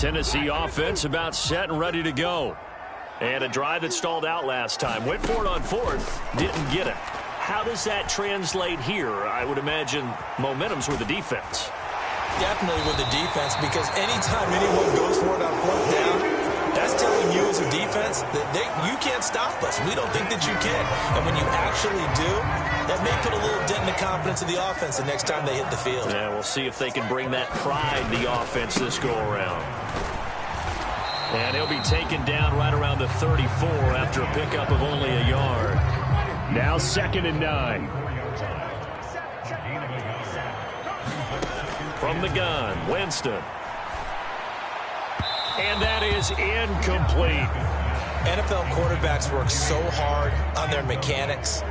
Tennessee offense about set and ready to go. And a drive that stalled out last time. Went for it on fourth. Didn't get it. How does that translate here? I would imagine momentum's with the defense. Definitely with the defense, because anytime anyone goes for it on fourth down, that's telling you as a defense that you can't stop us. We don't think that you can. And when you actually do, that may put a little dent in the confidence of the offense the next time they hit the field. Yeah, we'll see if they can bring that pride to the offense this go-around. And he'll be taken down right around the 34 after a pickup of only a yard. Now 2nd and 9. From the gun, Winston. And that is incomplete. NFL quarterbacks work so hard on their mechanics,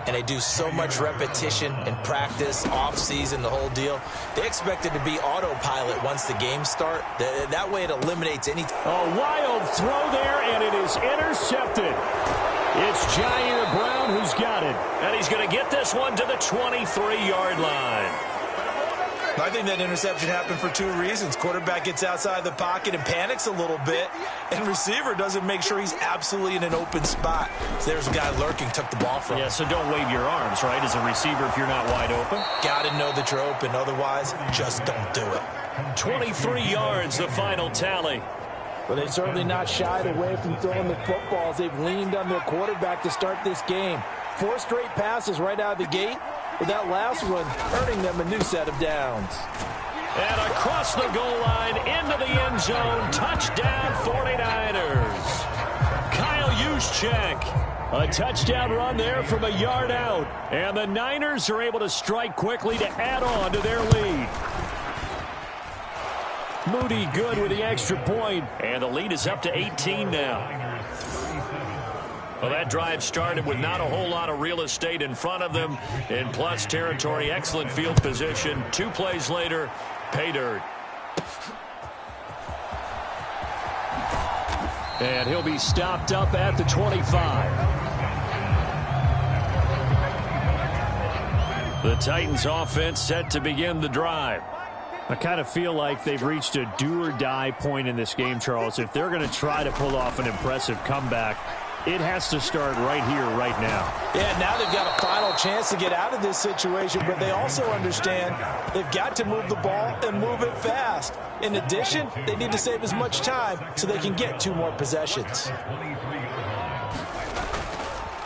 and they do so much repetition and practice, off-season, the whole deal. They expect it to be autopilot once the games start. That way it eliminates any... A wild throw there, and it is intercepted. It's Jair Brown who's got it. And he's going to get this one to the 23-yard line. I think that interception happened for two reasons. Quarterback gets outside the pocket and panics a little bit, and receiver doesn't make sure he's absolutely in an open spot. So there's a guy lurking, took the ball from him. Yeah, so don't wave your arms, right, as a receiver if you're not wide open. Got to know that you're open. Otherwise, just don't do it. 23 yards, the final tally. Well, they've certainly not shied away from throwing the footballs. They've leaned on their quarterback to start this game. 4 straight passes right out of the gate, with that last one earning them a new set of downs. And across the goal line, into the end zone, touchdown 49ers. Kyle Juszczyk, a touchdown run there from a yard out. And the Niners are able to strike quickly to add on to their lead. Moody good with the extra point, and the lead is up to 18 now. Well, that drive started with not a whole lot of real estate in front of them. In plus territory, excellent field position. 2 plays later, pay dirt. And he'll be stopped up at the 25. The Titans offense set to begin the drive. I kind of feel like they've reached a do-or-die point in this game, Charles. If they're going to try to pull off an impressive comeback, it has to start right here, right now. Yeah, now they've got a final chance to get out of this situation, but they also understand they've got to move the ball and move it fast. In addition, they need to save as much time so they can get 2 more possessions.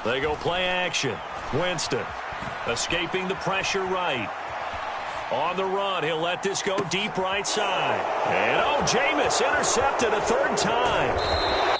They go play action. Winston escaping the pressure right. On the run, he'll let this go deep right side. And, Jameis intercepted a 3rd time.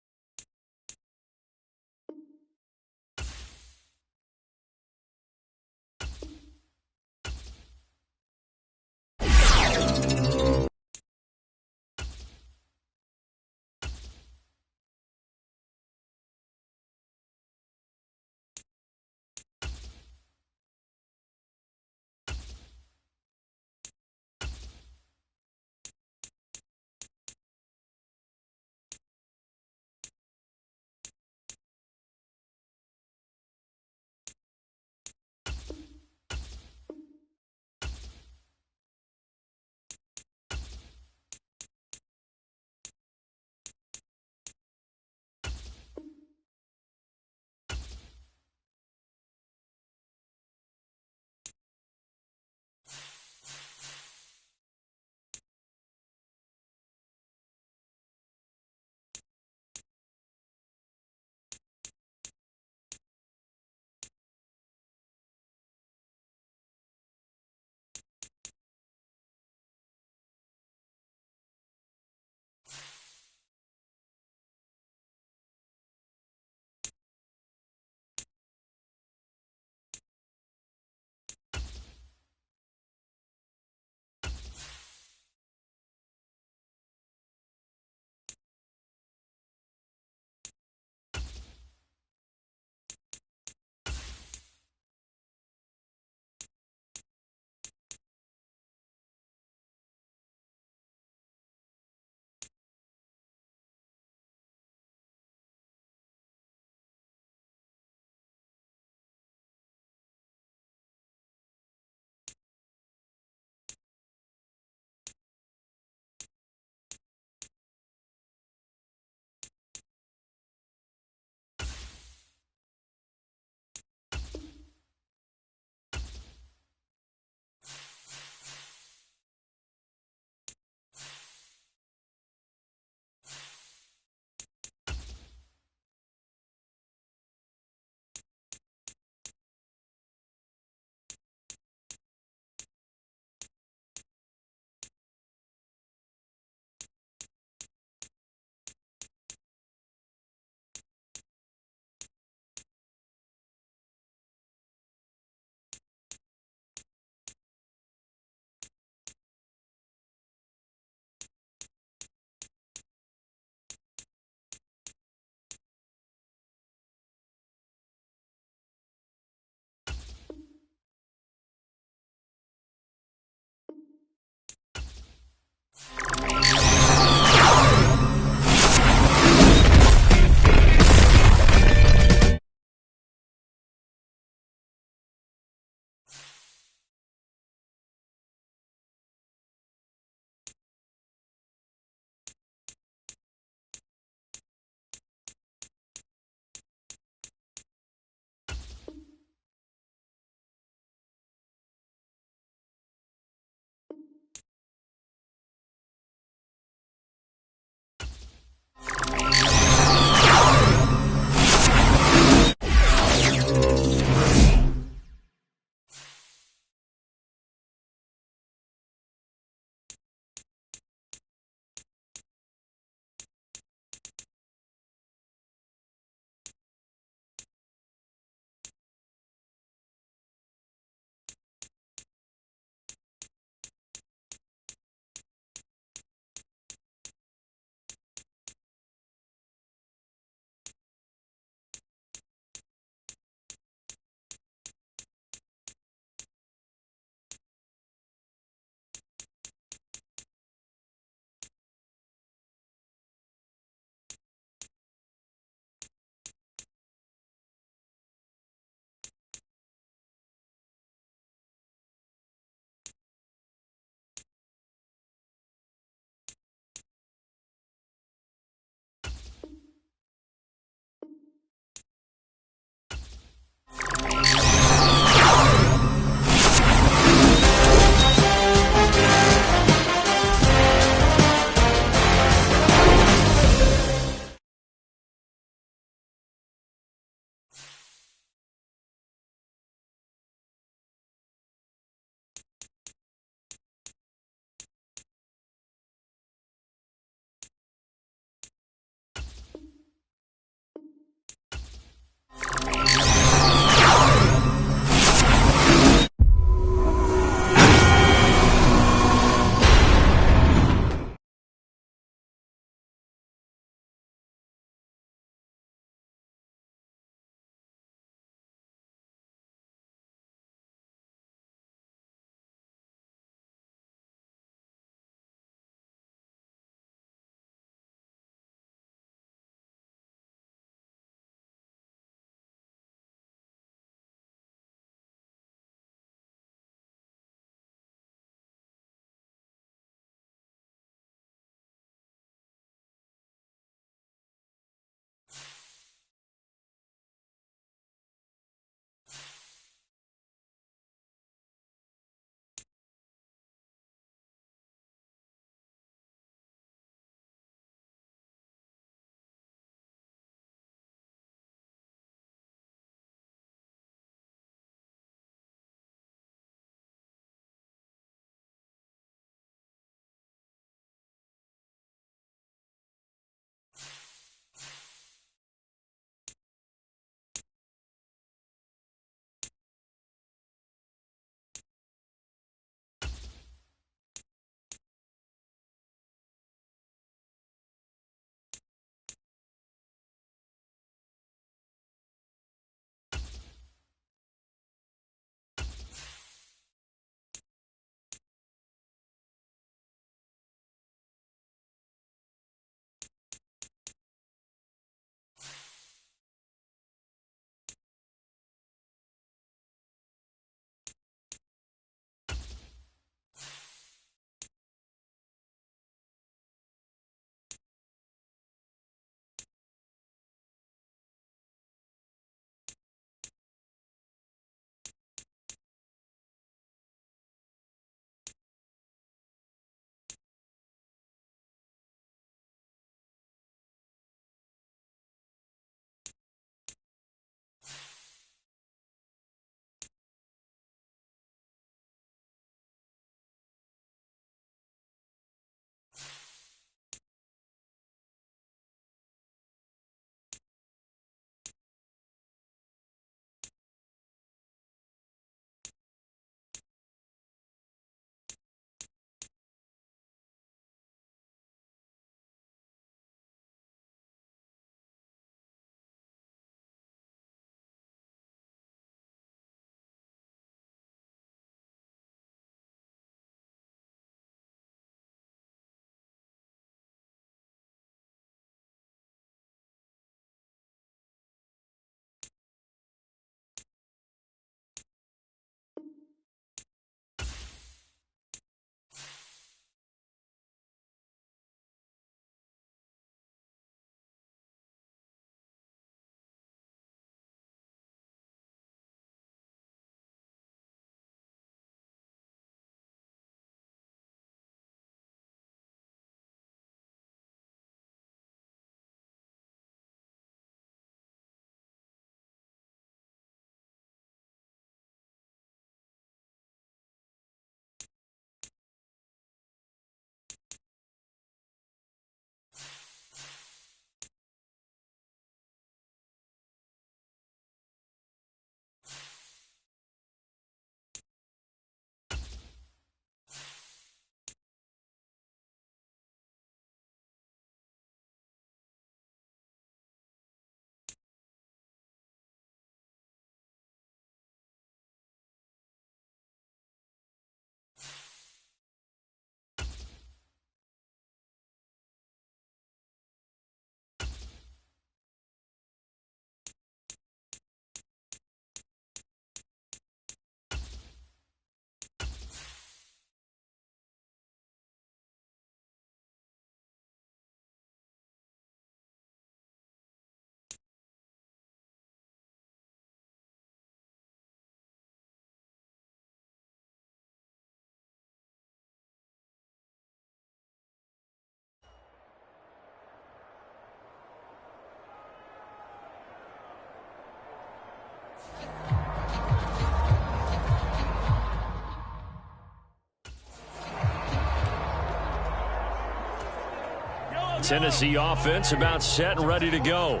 Tennessee offense about set and ready to go.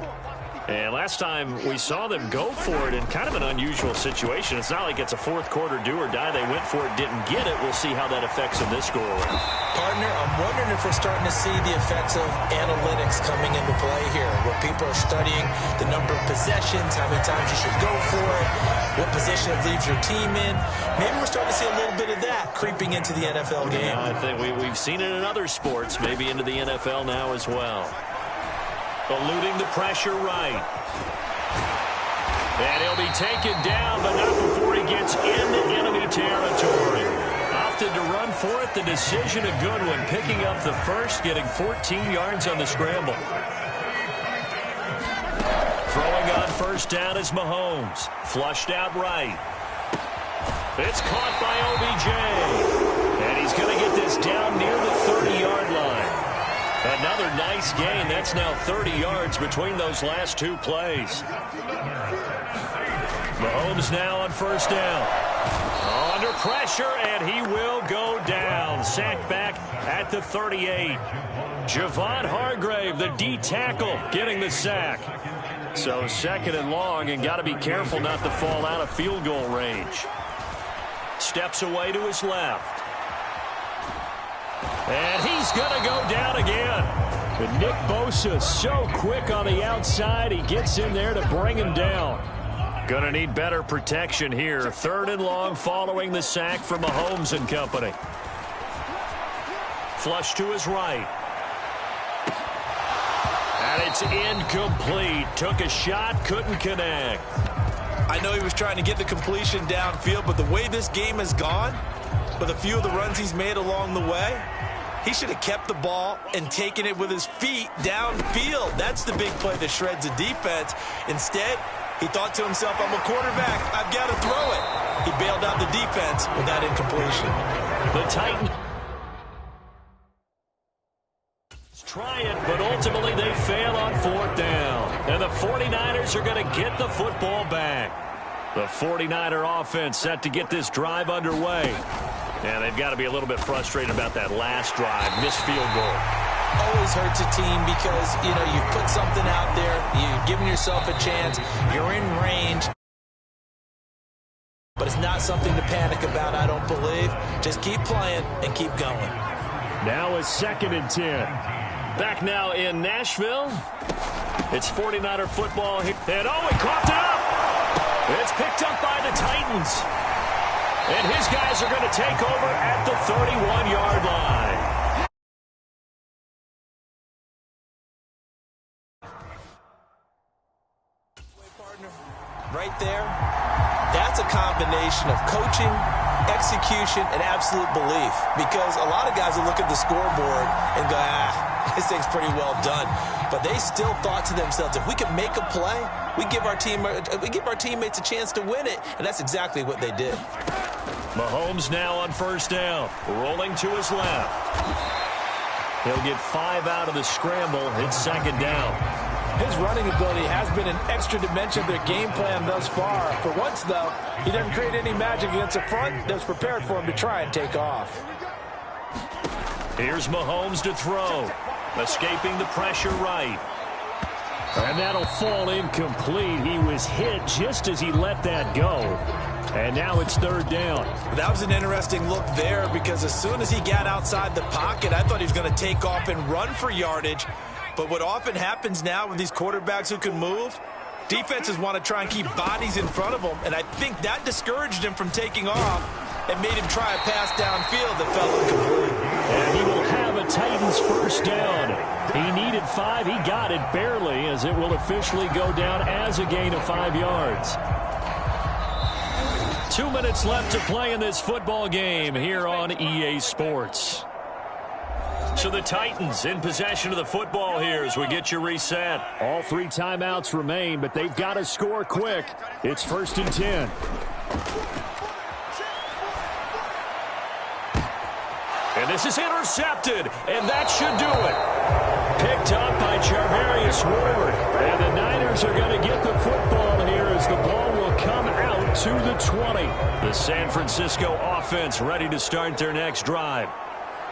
And last time we saw them go for it in kind of an unusual situation. It's not like it's a fourth quarter do or die. They went for it, didn't get it. We'll see how that affects them this go around. Partner, I'm wondering if we're starting to see the effects of analytics coming into play here, where people are studying the number of possessions, how many times you should go for it, what position it leaves your team in. Maybe we're starting to see a little bit of that creeping into the NFL game. I think we've seen it in other sports, maybe into the NFL now as well. Eluding the pressure right. And he'll be taken down, but not before he gets into enemy territory. Opted to run for it. The decision a good one. Picking up the first, getting 14 yards on the scramble. Throwing on first down is Mahomes. Flushed out right. It's caught by OBJ. And he's going to get this down near the 30-yard line. Another nice gain. That's now 30 yards between those last two plays. Mahomes now on first down. Under pressure, and he will go down. Sacked back at the 38. Javon Hargrave, the D tackle, getting the sack. So second and long, and got to be careful not to fall out of field goal range. Steps away to his left. And he's going to go down again. But Nick Bosa so quick on the outside. He gets in there to bring him down. Going to need better protection here. Third and long following the sack from Mahomes and company. Flush to his right. And it's incomplete. Took a shot, couldn't connect. I know he was trying to get the completion downfield, but the way this game has gone, with a few of the runs he's made along the way, he should have kept the ball and taken it with his feet downfield. That's the big play that shreds the defense. Instead, he thought to himself, I'm a quarterback. I've got to throw it. He bailed out the defense with that incompletion. The Titans try it, but ultimately they fail on fourth down. And the 49ers are going to get the football back. The 49er offense set to get this drive underway. And they've got to be a little bit frustrated about that last drive. Missed field goal. Always hurts a team because, you know, you've put something out there. You've given yourself a chance. You're in range. But it's not something to panic about, I don't believe. Just keep playing and keep going. Now it's 2nd and 10. Back now in Nashville. It's 49er football here. And oh, he coughed it up. It's picked up by the Titans. And his guys are going to take over at the 31-yard line. Right there, that's a combination of coaching, execution, and absolute belief. Because a lot of guys will look at the scoreboard and go, this thing's pretty well done. But they still thought to themselves, if we can make a play, we give our teammates a chance to win it. And that's exactly what they did. Mahomes now on first down, rolling to his left. He'll get 5 out of the scramble. It's 2nd down. His running ability has been an extra dimension of their game plan thus far. For once, though, he doesn't create any magic against the front that's prepared for him to try and take off. Here's Mahomes to throw. Escaping the pressure right. And that'll fall incomplete. He was hit just as he let that go. And now it's 3rd down. That was an interesting look there because as soon as he got outside the pocket, I thought he was going to take off and run for yardage. But what often happens now with these quarterbacks who can move, defenses want to try and keep bodies in front of them. And I think that discouraged him from taking off and made him try a pass downfield that fell incomplete. And he will have a Titans first down. He needed 5. He got it barely as it will officially go down as a gain of 5 yards. 2 minutes left to play in this football game here on EA Sports. So the Titans in possession of the football here as we get you reset. All 3 timeouts remain, but they've got to score quick. It's 1st and 10. And this is intercepted, and that should do it. Picked up by Charvarius Ward. And the Niners are going to get the football here as the ball will come out to the 20. The San Francisco offense ready to start their next drive.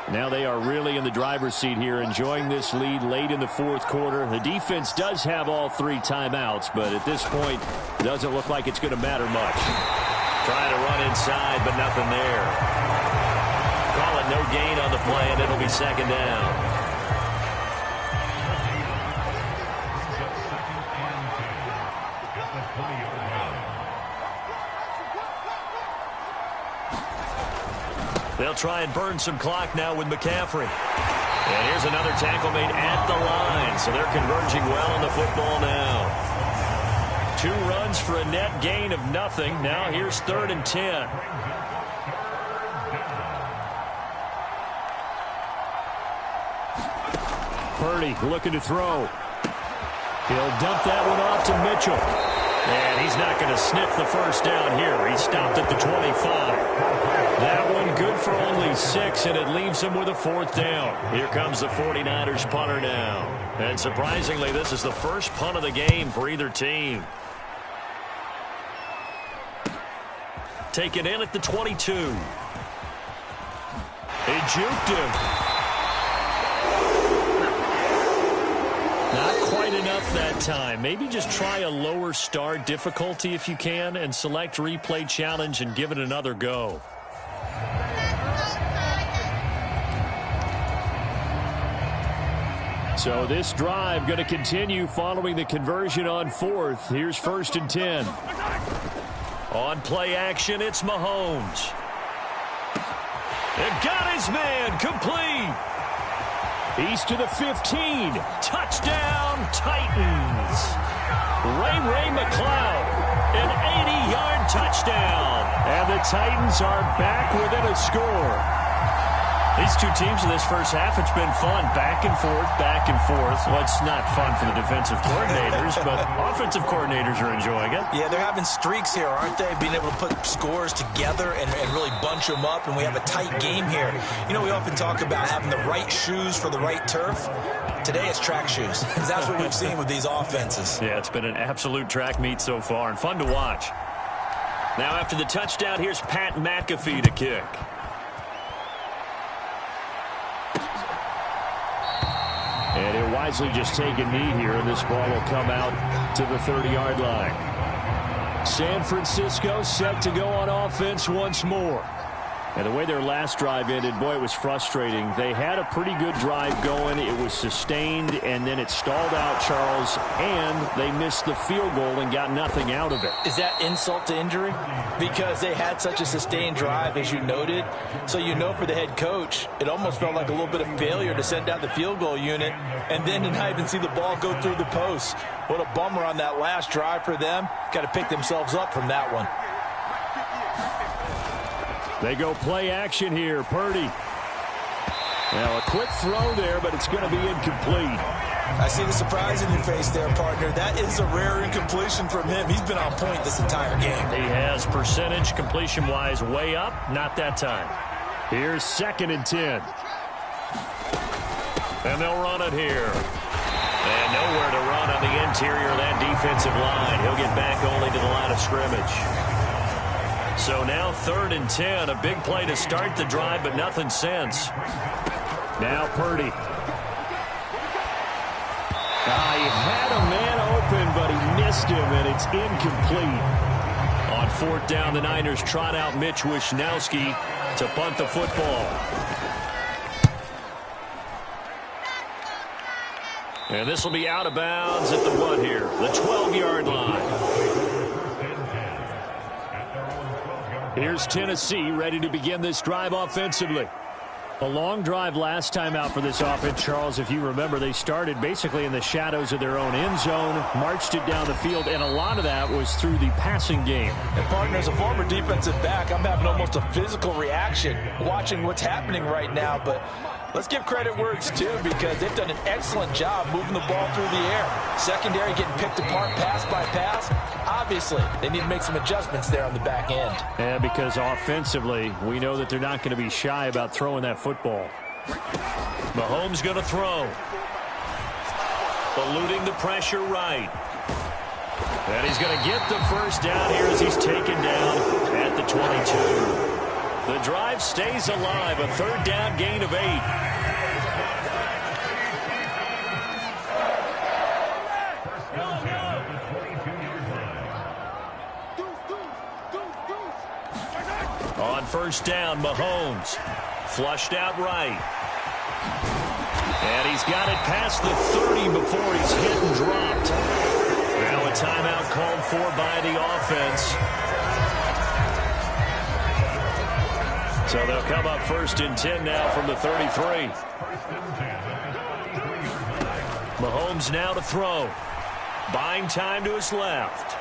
Now they are really in the driver's seat here, enjoying this lead late in the fourth quarter. The defense does have all 3 timeouts, but at this point, it doesn't look like it's going to matter much. Trying to run inside, but nothing there. Call it no gain on the play, and it'll be second down. They'll try and burn some clock now with McCaffrey. And here's another tackle made at the line, so they're converging well on the football now. 2 runs for a net gain of nothing. Now here's 3rd and 10. Purdy looking to throw. He'll dump that one off to Mitchell. And he's not going to sniff the first down here. He stopped at the 25. That one good for only 6, and it leaves him with a 4th down. Here comes the 49ers punter now. And surprisingly, this is the first punt of the game for either team. Taken in at the 22. He juked him. Not quite enough that time. Maybe just try a lower start difficulty if you can and select replay challenge and give it another go. So this drive going to continue following the conversion on 4th. Here's 1st and 10. On play action, it's Mahomes. And got his man complete. He's to the 15. Touchdown, Titans. Ray McCloud, an 80-yard touchdown. And the Titans are back within a score. These 2 teams in this first half, it's been fun. Back and forth, back and forth. Well, it's not fun for the defensive coordinators, but offensive coordinators are enjoying it. Yeah, they're having streaks here, aren't they? Being able to put scores together and really bunch them up, and we have a tight game here. You know, we often talk about having the right shoes for the right turf. Today it's track shoes. That's what we've seen with these offenses. Yeah, it's been an absolute track meet so far, and fun to watch. Now after the touchdown, here's Pat McAfee to kick. And he'll wisely just take a knee here, and this ball will come out to the 30-yard line. San Francisco set to go on offense once more. And the way their last drive ended, boy, it was frustrating. They had a pretty good drive going. It was sustained, and then it stalled out, Charles, and they missed the field goal and got nothing out of it. Is that insult to injury? Because they had such a sustained drive, as you noted. So you know for the head coach, it almost felt like a little bit of failure to send down the field goal unit and then to not even see the ball go through the post. What a bummer on that last drive for them. Got to pick themselves up from that one. They go play action here. Purdy. Now a quick throw there, but it's going to be incomplete. I see the surprise in your face there, partner. That is a rare incompletion from him. He's been on point this entire game. He has percentage completion-wise way up. Not that time. Here's 2nd and 10. And they'll run it here. And nowhere to run on the interior of that defensive line. He'll get back only to the line of scrimmage. So now 3rd and 10, a big play to start the drive, but nothing since. Now Purdy. He had a man open, but he missed him, and it's incomplete. On 4th down, the Niners trot out Mitch Wishnowski to punt the football. And this will be out of bounds at the 1 here, the 12-yard line. Here's Tennessee ready to begin this drive offensively. A long drive last time out for this offense, Charles. If you remember, they started basically in the shadows of their own end zone, marched it down the field, and a lot of that was through the passing game. And partner, as a former defensive back, I'm having almost a physical reaction watching what's happening right now, but let's give credit where it's due because they've done an excellent job moving the ball through the air. Secondary getting picked apart pass by pass. Obviously, they need to make some adjustments there on the back end. Yeah, because offensively, we know that they're not going to be shy about throwing that football. Mahomes going to throw. Eluding the pressure right. And he's going to get the first down here as he's taken down at the 22. The drive stays alive. A third down gain of 8. On first down, Mahomes. Flushed out right. And he's got it past the 30 before he's hit and dropped. Now a timeout called for by the offense. So they'll come up first and 10 now from the 33. Mahomes now to throw. Buying time to his left.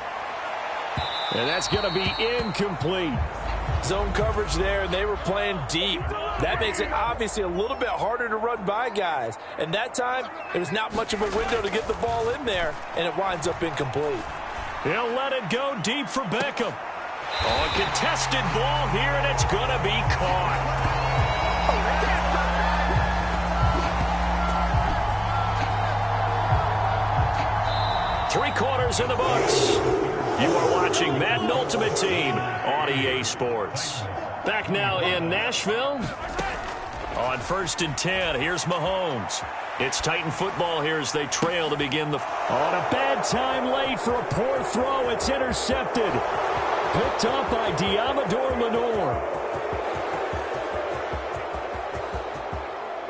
And that's going to be incomplete. Zone coverage there, and they were playing deep. That makes it obviously a little bit harder to run by guys. And that time, there's not much of a window to get the ball in there, and it winds up incomplete. He'll let it go deep for Beckham. Oh, a contested ball here, and it's going to be caught. Three quarters in the books. You are watching Madden Ultimate Team on EA Sports. Back now in Nashville. On first and 10, here's Mahomes. It's Titan football here as they trail to begin the... On a bad time late for a poor throw. It's intercepted. Picked up by Diamador Lenore.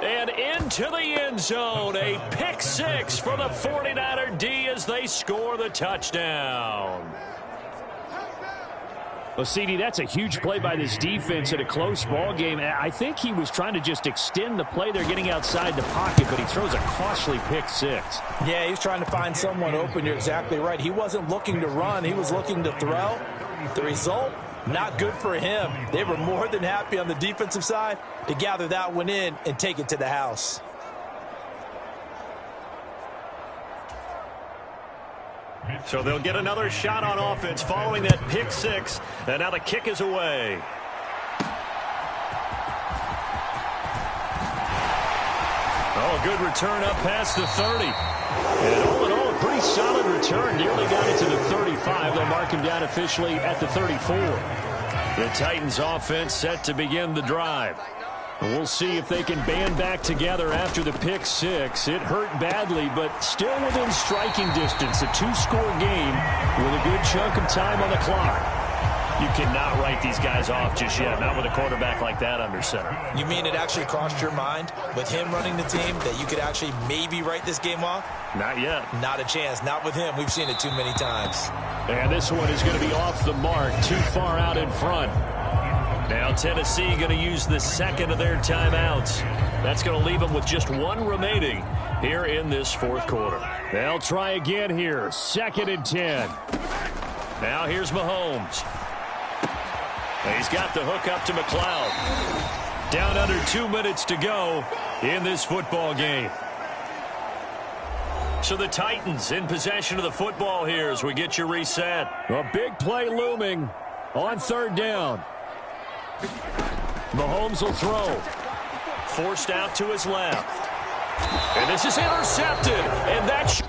And into the end zone. A pick six for the 49er D as they score the touchdown. Well, CD, that's a huge play by this defense in a close ball game. I think he was trying to just extend the play. They're getting outside the pocket, but he throws a costly pick six. Yeah, he's trying to find someone open. You're exactly right. He wasn't looking to run. He was looking to throw. The result, not good for him. They were more than happy on the defensive side to gather that one in and take it to the house. So they'll get another shot on offense following that pick six. And now the kick is away. Oh, good return up past the 30. And all in all, a pretty solid return. Nearly got it to the 35. They'll mark him down officially at the 34. The Titans offense set to begin the drive. We'll see if they can band back together after the pick six. It hurt badly, but still within striking distance. A two-score game with a good chunk of time on the clock. You cannot write these guys off just yet, not with a quarterback like that under center. You mean it actually crossed your mind with him running the team that you could actually maybe write this game off? Not yet. Not a chance. Not with him. We've seen it too many times. And this one is going to be off the mark, too far out in front. Now Tennessee going to use the second of their timeouts. That's going to leave them with just one remaining here in this fourth quarter. They'll try again here. Second and 10. Now here's Mahomes. He's got the hook up to McLeod. Down under 2 minutes to go in this football game. So the Titans in possession of the football here as we get you reset. A big play looming on third down. Mahomes will throw. Forced out to his left. And this is intercepted. And that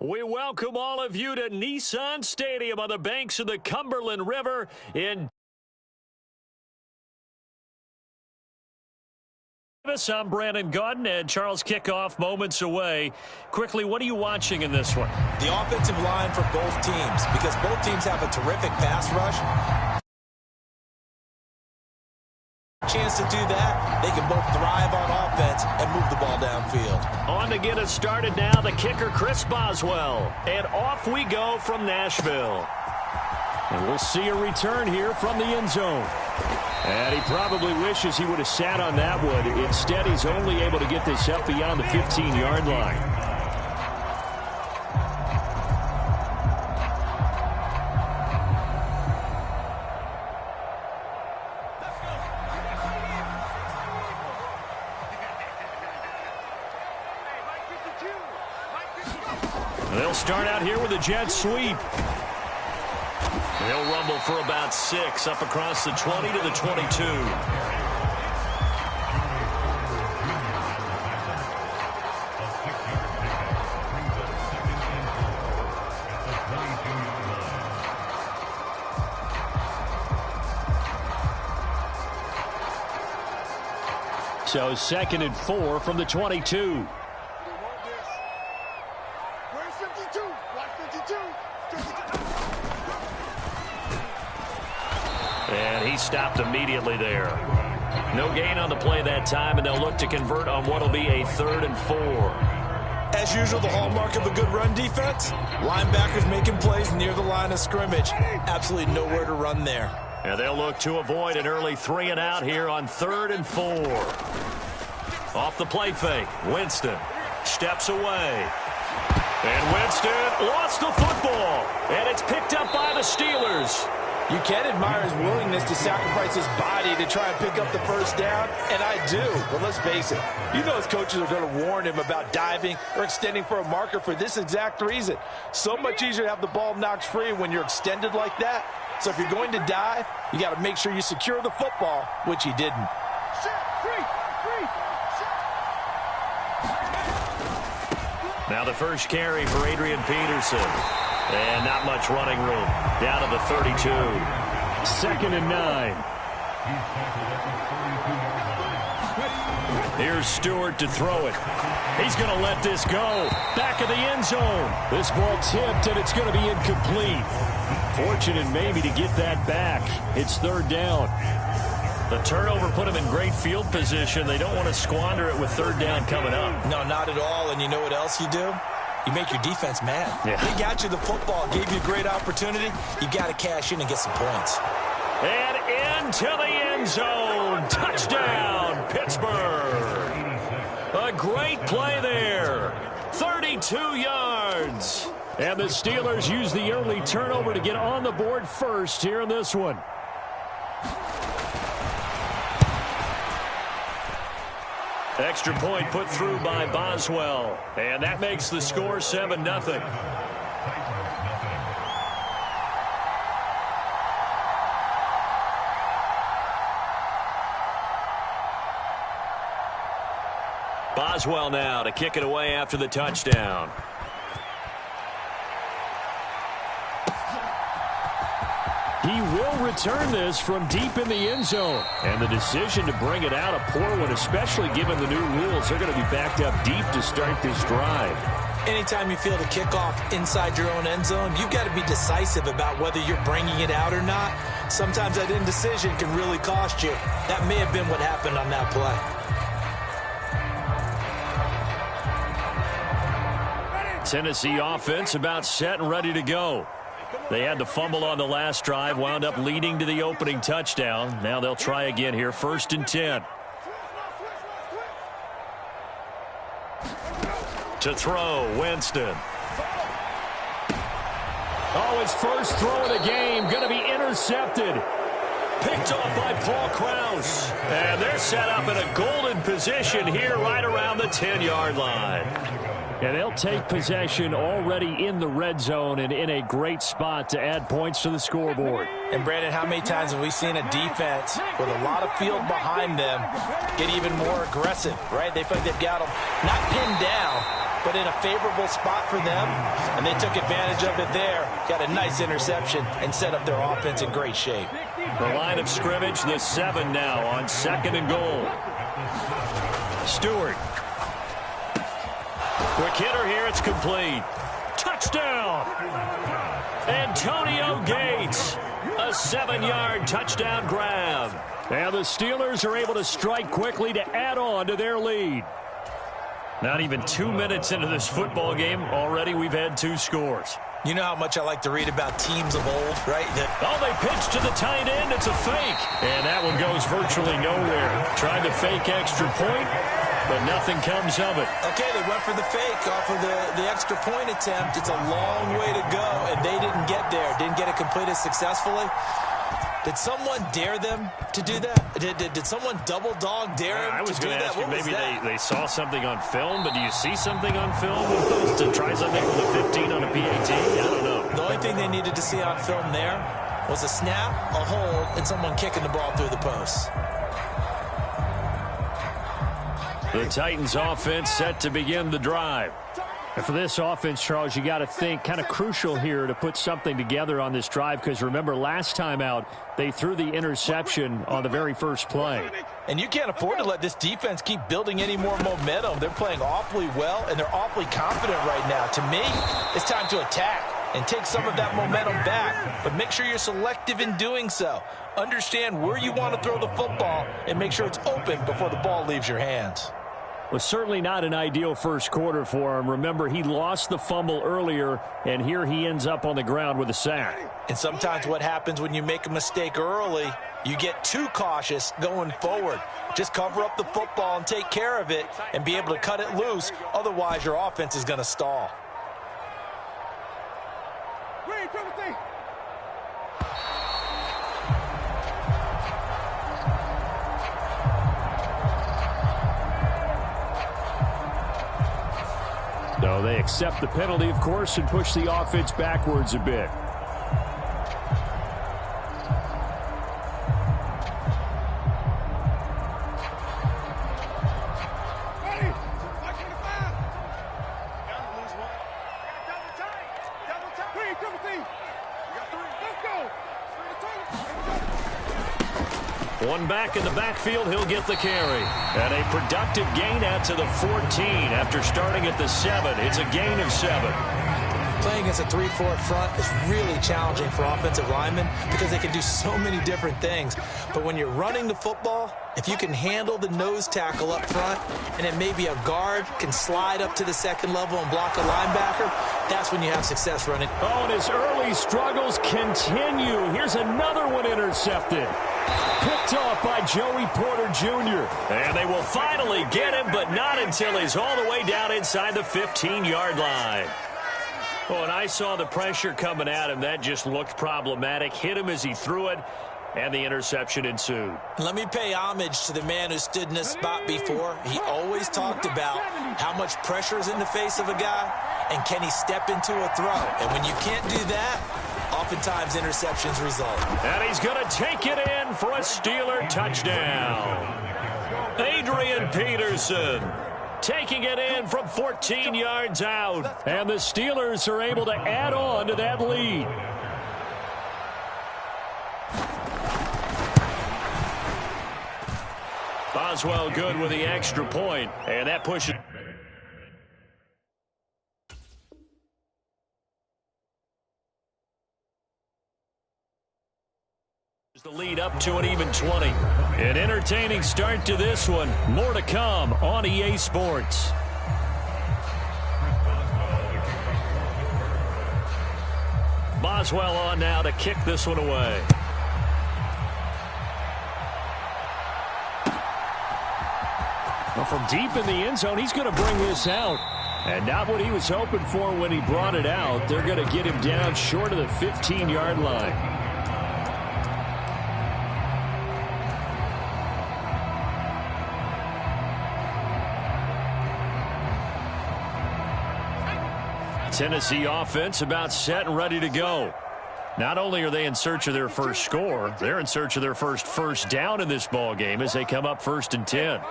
We welcome all of you to Nissan Stadium on the banks of the Cumberland River in Davis. I'm Brandon Gaudin, and Charles kickoff moments away. Quickly, what are you watching in this one? The offensive line for both teams, because both teams have a terrific pass rush. Chance to do that, they can both thrive on offense and move the ball downfield. On to get us started now, the kicker, Chris Boswell. And off we go from Nashville. And we'll see a return here from the end zone. And he probably wishes he would have sat on that one. Instead, he's only able to get this up beyond the 15-yard line. They'll start out here with a jet sweep. They'll rumble for about 6 up across the 20 to the 22. So 2nd and 4 from the 22. And he stopped immediately there. No gain on the play that time, and they'll look to convert on what will be a 3rd and 4. As usual, the hallmark of a good run defense, linebackers making plays near the line of scrimmage. Absolutely nowhere to run there. And they'll look to avoid an early 3 and out here on 3rd and 4. Off the play fake, Winston steps away. And Winston lost the football, and it's picked up by the Steelers. You can admire his willingness to sacrifice his body to try and pick up the first down, and I do. But let's face it, you know his coaches are going to warn him about diving or extending for a marker for this exact reason. So much easier to have the ball knocked free when you're extended like that. So if you're going to dive, you got to make sure you secure the football, which he didn't. Now the first carry for Adrian Peterson. And not much running room. Down to the 32. 2nd and 9. Here's Stewart to throw it. He's going to let this go. Back of the end zone. This ball tipped, and it's going to be incomplete. Fortunate maybe to get that back. It's 3rd down. The turnover put them in great field position. They don't want to squander it with 3rd down coming up. No, not at all. And you know what else you do? You make your defense mad. Yeah. They got you the football, gave you a great opportunity. You got to cash in and get some points. And into the end zone. Touchdown, Pittsburgh. A great play there. 32 yards. And the Steelers use the early turnover to get on the board first here in this one. Extra point put through by Boswell. And that makes the score 7-0. Boswell now to kick it away after the touchdown. He will return this from deep in the end zone. And the decision to bring it out, a poor one, especially given the new rules. They're going to be backed up deep to start this drive. Anytime you feel the kickoff inside your own end zone, you've got to be decisive about whether you're bringing it out or not. Sometimes that indecision can really cost you. That may have been what happened on that play. Tennessee offense about set and ready to go. They had the fumble on the last drive, wound up leading to the opening touchdown. Now they'll try again here, 1st and 10. To throw, Winston. Oh, his first throw of the game, going to be intercepted. Picked off by Paul Krause. And they're set up in a golden position here right around the 10-yard line. And they'll take possession already in the red zone and in a great spot to add points to the scoreboard. And, Brandon, how many times have we seen a defense with a lot of field behind them get even more aggressive, right? They feel like they've got them not pinned down, but in a favorable spot for them, and they took advantage of it there. Got a nice interception and set up their offense in great shape. The line of scrimmage, the 7 now on 2nd and goal. Stewart. Quick hitter here, it's complete. Touchdown! Antonio Gates. A 7-yard touchdown grab. And the Steelers are able to strike quickly to add on to their lead. Not even 2 minutes into this football game, already we've had 2 scores. You know how much I like to read about teams of old, right? Oh, they pitch to the tight end. It's a fake. And that one goes virtually nowhere. Tried to fake extra point, but nothing comes of it. Okay, they went for the fake off of the extra point attempt. It's a long way to go, and they didn't get there. Didn't get it completed successfully. Did someone dare them to do that? Did someone double dog dare them to do that? I was going to ask you, maybe they saw something on film, but do you see something on film to try something with a 15 on a PAT? I don't know. The only thing they needed to see on film there was a snap, a hold, and someone kicking the ball through the post. The Titans offense set to begin the drive. And for this offense, Charles, you got to think kind of crucial here to put something together on this drive, because remember last time out they threw the interception on the very first play. And you can't afford to let this defense keep building any more momentum. They're playing awfully well, and they're awfully confident right now. To me, it's time to attack and take some of that momentum back, but make sure you're selective in doing so. Understand where you want to throw the football and make sure it's open before the ball leaves your hands. Was certainly not an ideal first quarter for him. Remember, he lost the fumble earlier, and here he ends up on the ground with a sack. And sometimes what happens when you make a mistake early, you get too cautious going forward. Just cover up the football and take care of it and be able to cut it loose. Otherwise, your offense is going to stall. No, they accept the penalty, of course, and push the offense backwards a bit. One back in the backfield, he'll get the carry. And a productive gain out to the 14 after starting at the 7. It's a gain of 7. Playing against a 3-4 front is really challenging for offensive linemen because they can do so many different things. But when you're running the football, if you can handle the nose tackle up front, and then maybe a guard can slide up to the second level and block a linebacker, that's when you have success running. Oh, and his early struggles continue. Here's another one intercepted. Picked off by Joey Porter Jr. And they will finally get him, but not until he's all the way down inside the 15-yard line. Oh, and I saw the pressure coming at him. That just looked problematic. Hit him as he threw it, and the interception ensued. Let me pay homage to the man who stood in this spot before. He always talked about how much pressure is in the face of a guy, and can he step into a throw. And when you can't do that, oftentimes interceptions result. And he's going to take it in for a Steeler touchdown. Adrian Peterson taking it in from 14 yards out. And the Steelers are able to add on to that lead. Boswell good with the extra point, and that pushes the lead up to an even 20. An entertaining start to this one. More to come on EA Sports. Boswell on now to kick this one away. Well, from deep in the end zone, he's going to bring this out. And not what he was hoping for when he brought it out. They're going to get him down short of the 15-yard line. Tennessee offense about set and ready to go. Not only are they in search of their first score, they're in search of their first down in this ball game as they come up 1st and 10.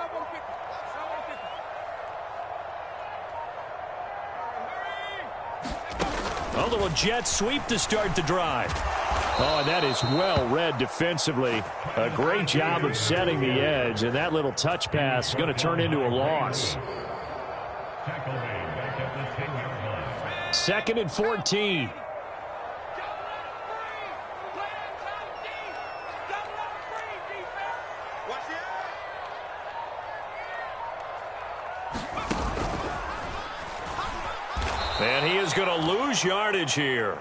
A little jet sweep to start the drive. Oh, and that is well read defensively. A great job of setting the edge, and that little touch pass is going to turn into a loss. 2nd and 14. And he is going to lose yardage here.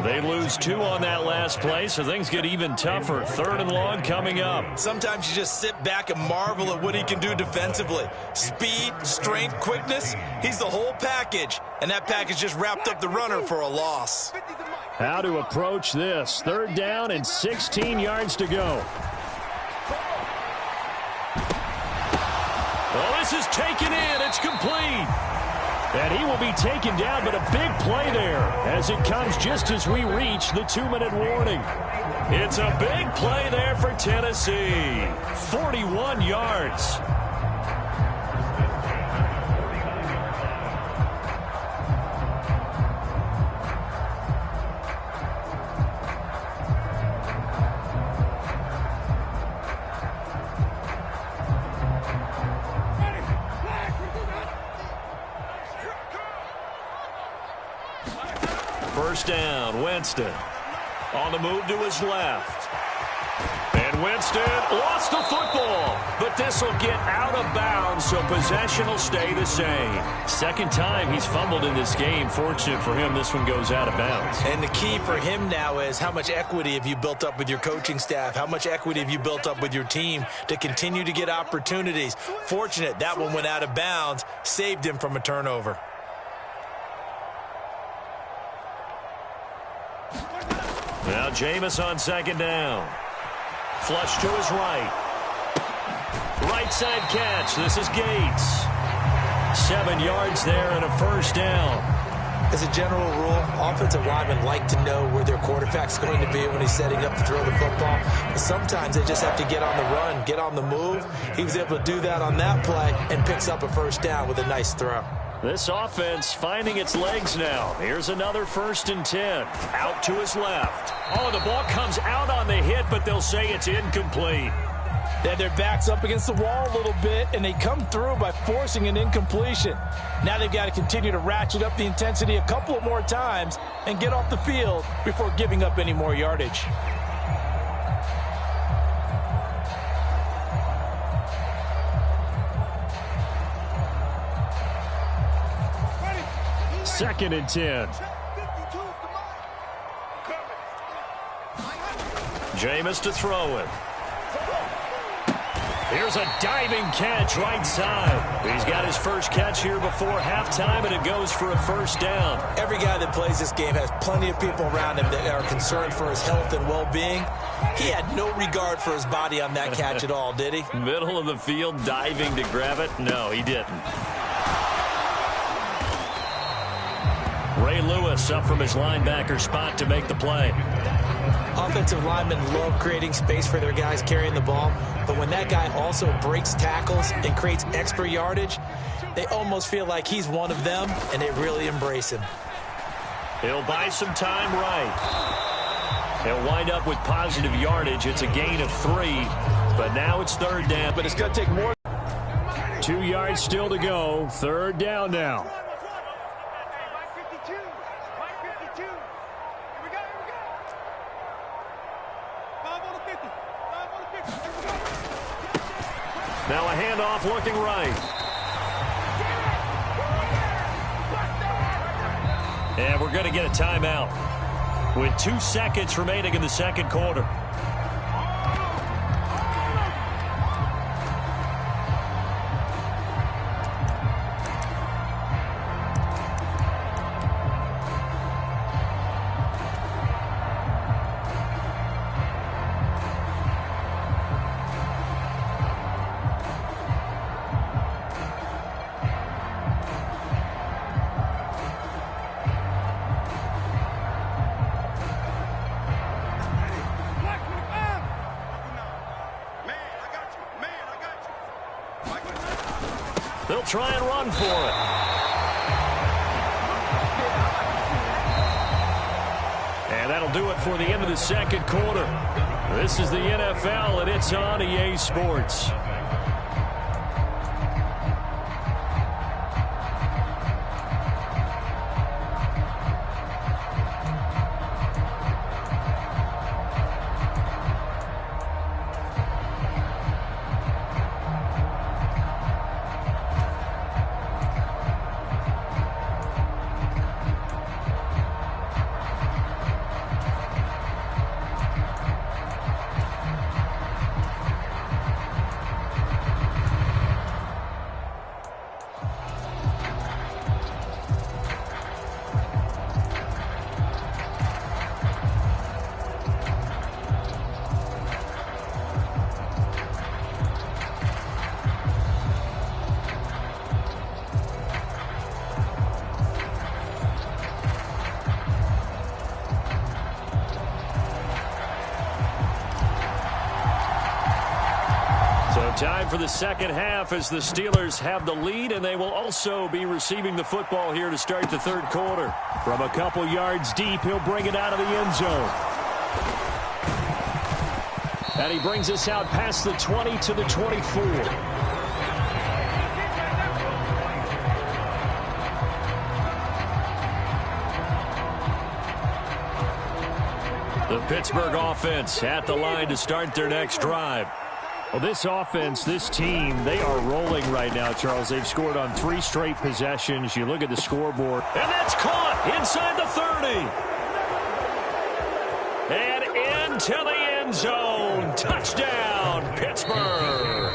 They lose 2 on that last play, so things get even tougher. 3rd and long coming up. Sometimes you just sit back and marvel at what he can do defensively. Speed, strength, quickness, he's the whole package. And that package just wrapped up the runner for a loss. How to approach this. 3rd down and 16 yards to go. Well, this is taken in. It's complete. And he will be taken down, but a big play there as it comes just as we reach the 2-minute warning. It's a big play there for Tennessee. 41 yards. First down, Winston. On the move to his left. And Winston lost the football. But this will get out of bounds, so possession will stay the same. 2nd time he's fumbled in this game. Fortunate for him, this one goes out of bounds. And the key for him now is how much equity have you built up with your coaching staff? How much equity have you built up with your team to continue to get opportunities? Fortunate that one went out of bounds, saved him from a turnover. Now Jameis on 2nd down. Flush to his right. Right side catch. This is Gates. 7 yards there and a 1st down. As a general rule, offensive linemen like to know where their quarterback's going to be when he's setting up to throw the football. But sometimes they just have to get on the run, get on the move. He was able to do that on that play and picks up a 1st down with a nice throw. This offense finding its legs now. Here's another 1st and 10. Out to his left. Oh, the ball comes out on the hit, but they'll say it's incomplete. Then their back's up against the wall a little bit, and they come through by forcing an incompletion. Now they've got to continue to ratchet up the intensity a couple of more times and get off the field before giving up any more yardage. Second and 10. Jameis to throw it. Here's a diving catch right side. He's got his first catch here before halftime, and it goes for a 1st down. Every guy that plays this game has plenty of people around him that are concerned for his health and well-being. He had no regard for his body on that catch at all, did he? Middle of the field, diving to grab it? No, he didn't. Ray Lewis up from his linebacker spot to make the play. Offensive linemen love creating space for their guys carrying the ball, but when that guy also breaks tackles and creates extra yardage, they almost feel like he's one of them, and they really embrace him. He'll buy some time right. He'll wind up with positive yardage. It's a gain of 3, but now it's 3rd down. But it's going to take more. 2 yards still to go. 3rd down now. Now a handoff looking right. And we're going to get a timeout with 2 seconds remaining in the 2nd quarter. They'll try and run for it. That'll do it for the end of the second quarter. This is the NFL, and it's on EA Sports. Time for the second half as the Steelers have the lead, and they will also be receiving the football here to start the third quarter. From a couple yards deep, he'll bring it out of the end zone. And he brings us out past the 20 to the 24. The Pittsburgh offense at the line to start their next drive. Well, this offense, this team, they are rolling right now, Charles. They've scored on 3 straight possessions. You look at the scoreboard. And that's caught inside the 30. And into the end zone. Touchdown, Pittsburgh.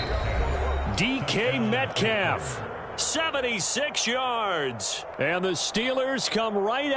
DK Metcalf, 76 yards. And the Steelers come right